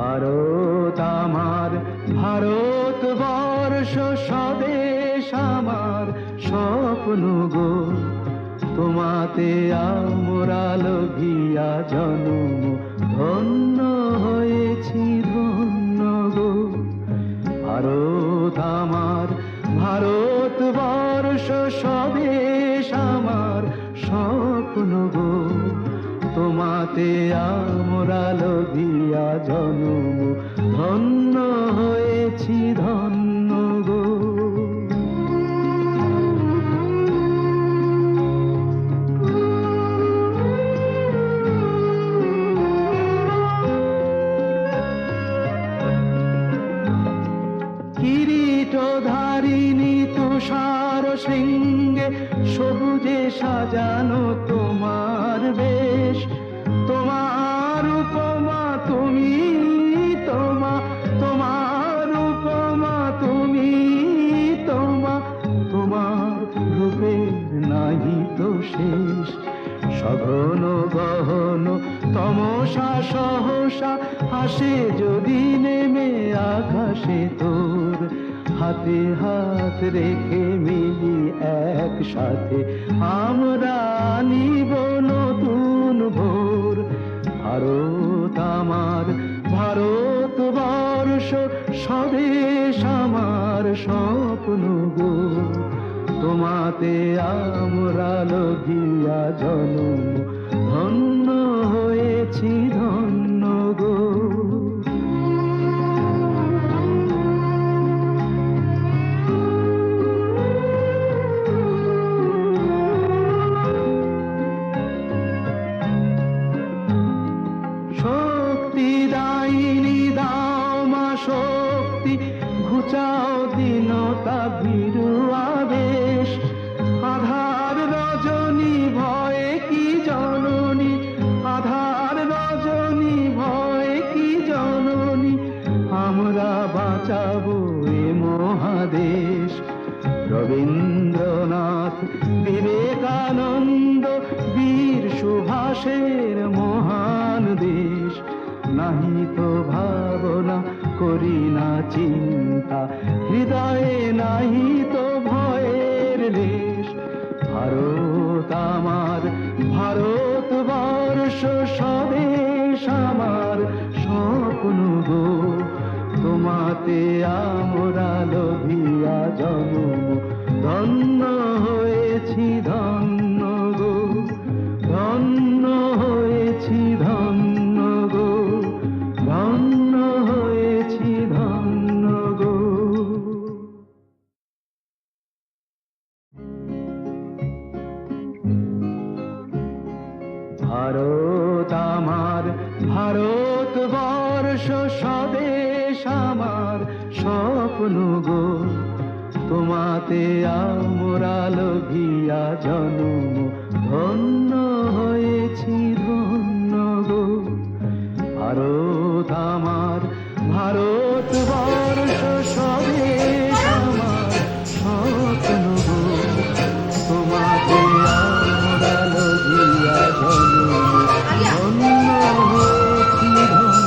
ভারত আমার, ভারতবর্ষ স্বদেশ আমার স্বপ্ন গো, তোমাতে আমরা লোভিয়া জন্ম ধন্য হয়েছি ধন্য গো। ভারত আমার, ভারতবর্ষ স্বদেশ আমার স্বপ্ন গো, তোমাতে আমরা লোভিয়া জন্ম ধন্য হয়েছি ধন্য গো। কিরীটধারিণী তুষার শৃঙ্গে সবুজে সাজানো তোমার বেশ, তোমার উপমা তুমি, তোমার উপমা তুমি, তোমার রূপের নাহি তো শেষ। সঘন গহন তমসা সহসা হাসে যদি নেমে আকাশে তোর, হাতে হাত রেখে মিলি একসাথে আমরা নিব নতুন ভোর। ভারত আমার, ভারতবর্ষ স্বদেশ আমার স্বপ্ন গো, তোমাতে আমরা লোভিয়া জন্ম ধন্য হয়েছি ধন্য গো। শক্তি দায়িনী দাও মা শক্তি, ঘুচাও দীনতা ভীরু আবেশ। আধার রজনী ভয়ে কি জননী, আধার রজনী ভয়ে কি জননী, আমরা বাঁচাবো এ মহাদেশ। রবীন্দ্রনাথ, বিবেকানন্দ, বীর সুভাষের মহান দেশ। নাহি তো ভাবনা করি না চিন্তা, হৃদয়ে নাহি তো ভয়ের লেশ। ভারত আমার, ভারতবর্ষ স্বদেশ আমার স্বপ্ন গো, তোমাতে আমরা লোভিয়া জন্ম ধন্য হয়েছি ধন্য গো, ধন্য হয়েছি ধন্য গো, ধন্য হয়েছি ধন্য গো। ভারত আমার, ভারতবর্ষ স্বদেশ আমার স্বপ্ন গো, তোমাতে আমরা লোভিয়া জন্ম ধন্য হয়েছি ধন্য গো। ভারত আমার, ভারতবর্ষ স্বদেশ আমার স্বপ্ন গো, তোমাতে আমরা লোভিয়া জন্ম ধন্য হয়েছি ধন্য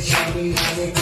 Shami,